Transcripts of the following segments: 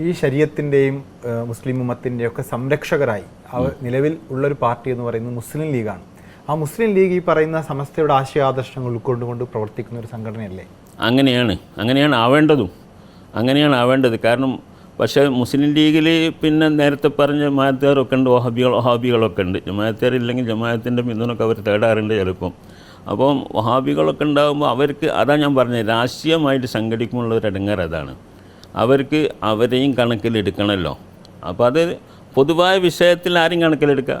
ഈ ശരീഅത്തിൻ്റെയും മുസ്ലിം ഉമ്മത്തിൻ്റെയും ഒക്കെ സംരക്ഷകരായി നിലവിൽ ഉള്ളൊരു പാർട്ടി എന്ന് പറയുന്നത് മുസ്ലിം ലീഗാണ്. ആ മുസ്ലിം ലീഗ് ഈ പറയുന്ന സമസ്തയുടെ ആശയാദർശങ്ങൾ ഉൾക്കൊണ്ടുകൊണ്ട് പ്രവർത്തിക്കുന്ന ഒരു സംഘടനയല്ലേ? അങ്ങനെയാണ് അങ്ങനെയാണ് ആവേണ്ടത്. കാരണം പക്ഷേ മുസ്ലിം ലീഗിൽ പിന്നെ നേരത്തെ പറഞ്ഞ ജമാഅത്തുകാരൊക്കെ ഉണ്ട്, വഹാബികളൊക്കെ ഉണ്ട്. ജമാഅത്തുകാർ ഇല്ലെങ്കിൽ ജമാഅത്തിൻ്റെ പിന്തുണയൊക്കെ അവർ തേടാറുണ്ട് ചിലപ്പം. അപ്പം വഹാബികളൊക്കെ ഉണ്ടാകുമ്പോൾ അവർക്ക് അതാ ഞാൻ പറഞ്ഞത്, രാഷ്ട്രീയമായിട്ട് സംഘടിക്കുമുള്ള ഒരു ഇടങ്ങേറ് അതാണ്. അവർക്ക് അവരെയും കണക്കിലെടുക്കണമല്ലോ. അപ്പോൾ അത് പൊതുവായ വിഷയത്തിൽ ആരും കണക്കിലെടുക്കുക,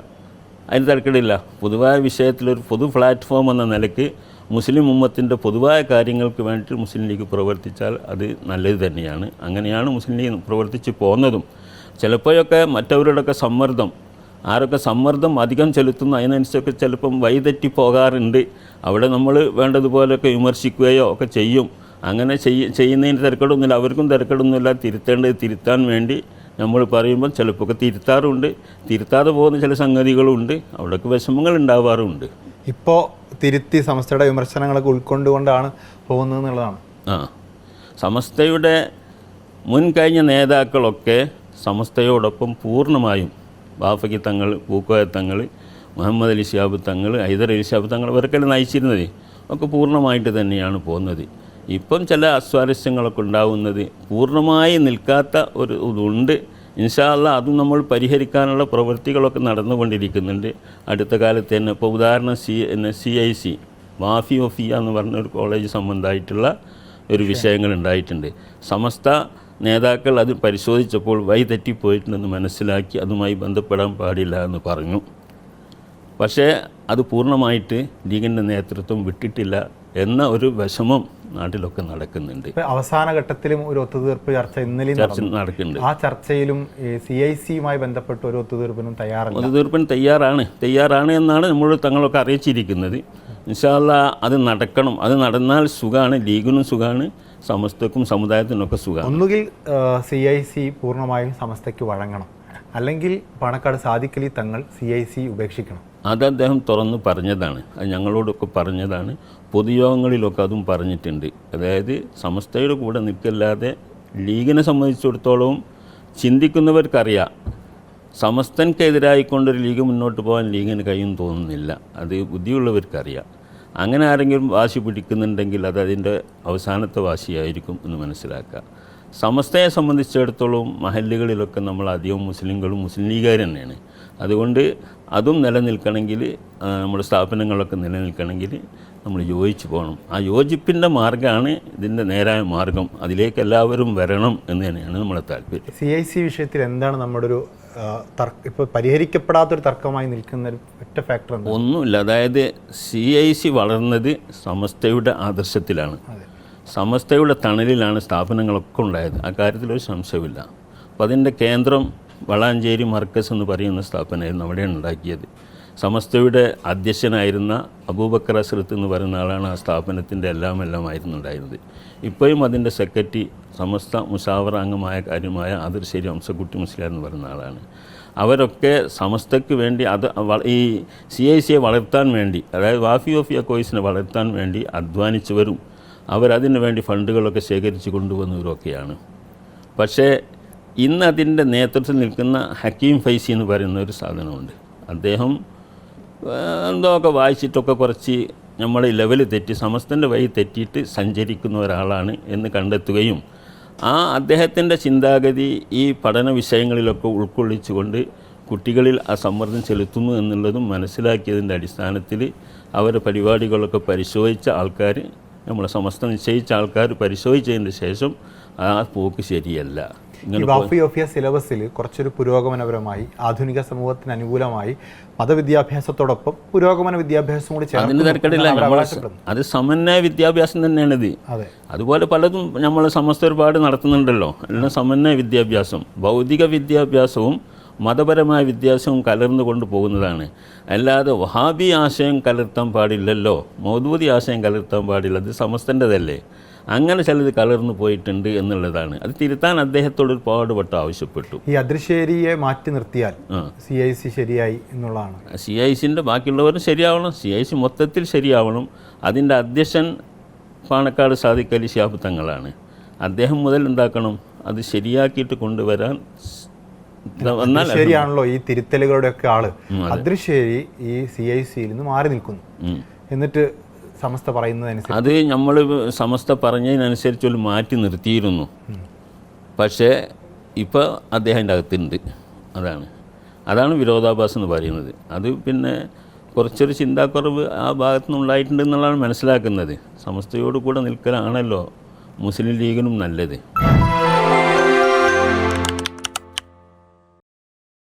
അതിന് തരക്കേടില്ല. പൊതുവായ വിഷയത്തിലൊരു പൊതു പ്ലാറ്റ്ഫോം എന്ന നിലയ്ക്ക് മുസ്ലിം ഉമ്മത്തിൻ്റെ പൊതുവായ കാര്യങ്ങൾക്ക് വേണ്ടിയിട്ട് മുസ്ലിം ലീഗ് പ്രവർത്തിച്ചാൽ അത് നല്ലത് തന്നെയാണ്. അങ്ങനെയാണ് മുസ്ലിം ലീഗ് പ്രവർത്തിച്ച് പോകുന്നതും. ചിലപ്പോഴൊക്കെ മറ്റവരുടെയൊക്കെ ആരൊക്കെ സമ്മർദ്ദം അധികം ചെലുത്തുന്നു, അതിനനുസരിച്ചൊക്കെ ചിലപ്പം വഴിതെറ്റി പോകാറുണ്ട്. അവിടെ നമ്മൾ വേണ്ടതുപോലെയൊക്കെ വിമർശിക്കുകയോ ഒക്കെ ചെയ്യും. അങ്ങനെ ചെയ്യുന്നതിന് തിരക്കേടൊന്നുമില്ല, അവർക്കും തിരക്കേടൊന്നുമില്ല. തിരുത്താൻ വേണ്ടി നമ്മൾ പറയുമ്പോൾ ചിലപ്പോൾ തിരുത്താറുണ്ട്, തിരുത്താതെ പോകുന്ന ചില സംഗതികളുണ്ട്, അവിടെയൊക്കെ വിഷമങ്ങൾ ഉണ്ടാവാറുമുണ്ട്. ഇപ്പോൾ തിരുത്തി സമസ്തയുടെ വിമർശനങ്ങളൊക്കെ ഉൾക്കൊണ്ടുകൊണ്ടാണ് പോകുന്നത് എന്നുള്ളതാണ്. സമസ്തയുടെ മുൻകഴിഞ്ഞ നേതാക്കളൊക്കെ സമസ്തയോടൊപ്പം പൂർണ്ണമായും ബാഫക്കി തങ്ങൾ, പൂക്കോയ തങ്ങൾ, മുഹമ്മദ് അലി ശിഹാബ് തങ്ങൾ, ഹൈദർ അലി ശിഹാബ് തങ്ങൾ ഇവർക്കെല്ലാം നയിച്ചിരുന്നത് ഒക്കെ പൂർണ്ണമായിട്ട് തന്നെയാണ് പോകുന്നത്. ഇപ്പം ചില അസ്വാരസ്യങ്ങളൊക്കെ ഉണ്ടാവുന്നത് പൂർണ്ണമായി നിൽക്കാത്ത ഒരു ഇതുണ്ട്. ഇൻഷാ അല്ലാഹ് അതും നമ്മൾ പരിഹരിക്കാനുള്ള പ്രവൃത്തികളൊക്കെ നടന്നുകൊണ്ടിരിക്കുന്നുണ്ട്. അടുത്ത കാലത്ത് തന്നെ ഇപ്പോൾ ഉദാഹരണം CIC മാഫി വഫിയ എന്ന് പറഞ്ഞൊരു കോളേജ് സംബന്ധമായിട്ടുള്ള ഒരു വിഷയങ്ങൾ ഉണ്ടായിട്ടുണ്ട്. സമസ്ത നേതാക്കൾ അത് പരിശോധിച്ചപ്പോൾ വഴിതെറ്റിപ്പോയിട്ടുണ്ടെന്ന് മനസ്സിലാക്കി അതുമായി ബന്ധപ്പെടാൻ പാടില്ല എന്ന് പറഞ്ഞു. പക്ഷേ അത് പൂർണ്ണമായിട്ട് ലീഗിൻ്റെ നേതൃത്വം വിട്ടിട്ടില്ല എന്ന ഒരു വിഷമം നാട്ടിലൊക്കെ നടക്കുന്നുണ്ട്. അവസാന ഘട്ടത്തിലും ഒരു ഒത്തുതീർപ്പ് ചർച്ച ഇന്നലെയും നടക്കുന്നുണ്ട്. ആ ചർച്ചയിലും CICയുമായി ബന്ധപ്പെട്ട ഒരു ഒത്തുതീർപ്പിനും തയ്യാറാണ് എന്നാണ് നമ്മൾ തങ്ങളൊക്കെ അറിയിച്ചിരിക്കുന്നത്. ഇൻഷാ അല്ലാഹ് അത് നടക്കണം. അത് നടന്നാൽ സുഖമാണ്, ലീഗിനും സുഖമാണ്, സമസ്തക്കും സമുദായത്തിനൊക്കെ സുഖമാണ്. ഒന്നുകിൽ CIC പൂർണ്ണമായും സമസ്തയ്ക്ക് വഴങ്ങണം, അല്ലെങ്കിൽ പാണക്കാട് സാദിഖ് അലി തങ്ങൾ CIC ഉപേക്ഷിക്കണം. അത് അദ്ദേഹം തുറന്ന് പറഞ്ഞതാണ്, അത് ഞങ്ങളോടൊക്കെ പറഞ്ഞതാണ്. പൊതുയോഗങ്ങളിലൊക്കെ അതും പറഞ്ഞിട്ടുണ്ട്. അതായത് സമസ്തയുടെ കൂടെ നിൽക്കല്ലാതെ ലീഗിനെ സംബന്ധിച്ചിടത്തോളം ചിന്തിക്കുന്നവർക്കറിയാം, സമസ്തൻക്കെതിരായിക്കൊണ്ടൊരു ലീഗ് മുന്നോട്ട് പോകാൻ ലീഗിന് കഴിയുമെന്ന് തോന്നുന്നില്ല. അത് ബുദ്ധിയുള്ളവർക്കറിയാം. അങ്ങനെ ആരെങ്കിലും വാശി പിടിക്കുന്നുണ്ടെങ്കിൽ അത് അതിൻ്റെ അവസാനത്തെ വാശിയായിരിക്കും എന്ന് മനസ്സിലാക്കുക. സമസ്തയെ സംബന്ധിച്ചിടത്തോളം മഹല്ലുകളിലൊക്കെ നമ്മൾ അധികം മുസ്ലിങ്ങളും മുസ്ലിം ലീഗുകാർ തന്നെയാണ്. അതുകൊണ്ട് അതും നിലനിൽക്കണമെങ്കിൽ, നമ്മുടെ സ്ഥാപനങ്ങളൊക്കെ നിലനിൽക്കണമെങ്കിൽ നമ്മൾ യോജിച്ച് പോകണം. ആ യോജിപ്പിൻ്റെ മാർഗ്ഗമാണ് ഇതിൻ്റെ നേരായ മാർഗം. അതിലേക്ക് എല്ലാവരും വരണം എന്ന് തന്നെയാണ് നമ്മുടെ താല്പര്യം. CIC വിഷയത്തിൽ എന്താണ് നമ്മുടെ ഒരു ഇപ്പോൾ പരിഹരിക്കപ്പെടാത്തൊരു തർക്കമായി നിൽക്കുന്ന ഒരു ഒറ്റ ഫാക്ടർ? ഒന്നുമില്ല. അതായത് CIC വളർന്നത് സമസ്തയുടെ ആദർശത്തിലാണ്, സമസ്തയുടെ തണലിലാണ് സ്ഥാപനങ്ങളൊക്കെ ഉണ്ടായത്. ആ കാര്യത്തിലൊരു സംശയമില്ല. അപ്പോൾ അതിൻ്റെ കേന്ദ്രം വളാഞ്ചേരി മർക്കസ് എന്ന് പറയുന്ന സ്ഥാപനമായിരുന്നു അവിടെയാണ് ഉണ്ടാക്കിയത്. സമസ്തയുടെ അധ്യക്ഷനായിരുന്ന അബൂബക്കർ അസ്രത്ത് എന്ന് പറയുന്ന ആളാണ് ആ സ്ഥാപനത്തിൻ്റെ എല്ലാമായിരുന്നു ഉണ്ടായിരുന്നത്. ഇപ്പോഴും അതിൻ്റെ സെക്രട്ടറി സമസ്ത മുഷാവറ അംഗമായ കാര്യമായ ആതിർശ്ശേരി ഹംസക്കുട്ടി മുസ്ലിയാർ എന്ന് പറയുന്ന ആളാണ്. അവരൊക്കെ സമസ്തയ്ക്ക് വേണ്ടി ഈ CICയെ വളർത്താൻ വേണ്ടി, അതായത് വാഫി കോഴ്സിനെ വളർത്താൻ വേണ്ടി അധ്വാനിച്ചവരും അവരതിനു വേണ്ടി ഫണ്ടുകളൊക്കെ ശേഖരിച്ച് കൊണ്ടുവന്നവരൊക്കെയാണ്. പക്ഷേ ഇന്ന് അതിൻ്റെ നേതൃത്വത്തിൽ നിൽക്കുന്ന ഹക്കീം ഫൈസി എന്ന് പറയുന്ന ഒരു സാധനമുണ്ട്. അദ്ദേഹം എന്തൊക്കെ വായിച്ചിട്ടൊക്കെ കുറച്ച് നമ്മുടെ ലെവൽ തെറ്റി, സമസ്തൻ്റെ വഴി തെറ്റിയിട്ട് സഞ്ചരിക്കുന്ന ഒരാളാണ് എന്ന് കണ്ടെത്തുകയും അദ്ദേഹത്തിൻ്റെ ചിന്താഗതി ഈ പഠന വിഷയങ്ങളിലൊക്കെ ഉൾക്കൊള്ളിച്ചുകൊണ്ട് കുട്ടികളിൽ ആ സമ്മർദ്ദം ചെലുത്തുന്നു എന്നുള്ളതും മനസ്സിലാക്കിയതിൻ്റെ അടിസ്ഥാനത്തിൽ അവരുടെ പരിപാടികളൊക്കെ പരിശോധിച്ച ആൾക്കാർ, നമ്മളെ സമസ്ത നിശ്ചയിച്ച ആൾക്കാർ പരിശോധിച്ചതിന് ശേഷം ആ പോക്ക് ശരിയല്ല. വാഫിയോഫിയ സിലബസിൽ കുറച്ചൊരു പുരോഗമനപരമായി ആധുനിക സമൂഹത്തിന് അനുകൂലമായി മതവിദ്യാഭ്യാസത്തോടൊപ്പം പുരോഗമന വിദ്യാഭ്യാസം കൂടി അതിന് തിരക്കടില്ല. അത് സമന്വയ വിദ്യാഭ്യാസം തന്നെയാണിത്. അതുപോലെ പലതും നമ്മൾ സമസ്ത ഒരുപാട് നടത്തുന്നുണ്ടല്ലോ. എല്ലാം സമന്വയ വിദ്യാഭ്യാസം, ഭൗതിക വിദ്യാഭ്യാസവും മതപരമായ വിദ്യാഭ്യാസവും കലർന്നു കൊണ്ട് പോകുന്നതാണ്. അല്ലാതെ വഹാബി ആശയം കലർത്താൻ പാടില്ലല്ലോ, മൗദൂദി ആശയം കലർത്താൻ പാടില്ല. അത് സമസ്തൻ്റെതല്ലേ. അങ്ങനെ ചിലത് കലർന്നു പോയിട്ടുണ്ട് എന്നുള്ളതാണ്. അത് തിരുത്താൻ അദ്ദേഹത്തോട് ഒരുപാട് വട്ടം ആവശ്യപ്പെട്ടു. ഈ അദ്രിശ്ശേരിയെ മാറ്റി നിർത്തിയാൽ CIC ശരിയായി എന്നുള്ളതാണ്. CICൻ്റെ ബാക്കിയുള്ളവരും ശരിയാവണം, CIC മൊത്തത്തിൽ ശരിയാവണം. അതിൻ്റെ അധ്യക്ഷൻ പാണക്കാട് സാദിഖ് അലി ശിഹാബ് തങ്ങളാണ്. അദ്ദേഹം മുതൽ എന്താക്കണം, അത് ശരിയാക്കിയിട്ട് കൊണ്ടുവരാൻ വന്നാൽ ശരിയാണല്ലോ ഈ തിരുത്തലുകളുടെ ഒക്കെ ആള്. അദ്രിശ്ശേരി ഈ CIC-യിൽ നിന്ന് മാറി നിൽക്കുന്നു. എന്നിട്ട് സമസ്ത പറയുന്നതനുസരിച്ച് അത് നമ്മൾ സമസ്ത പറഞ്ഞതിനനുസരിച്ച് ഒരു മാറ്റി നിർത്തിയിരുന്നു. പക്ഷേ ഇപ്പോൾ അദ്ദേഹത്തിൻ്റെ അകത്തുണ്ട്. അതാണ് വിരോധാഭാസം എന്ന് പറയുന്നത്. അത് പിന്നെ കുറച്ചൊരു ചിന്താക്കുറവ് ആ ഭാഗത്തു നിന്നുണ്ടായിട്ടുണ്ട് എന്നുള്ളതാണ് മനസ്സിലാക്കുന്നത്. സമസ്തയോട് കൂടെ നിൽക്കലാണല്ലോ മുസ്ലിം ലീഗിനും നല്ലത്.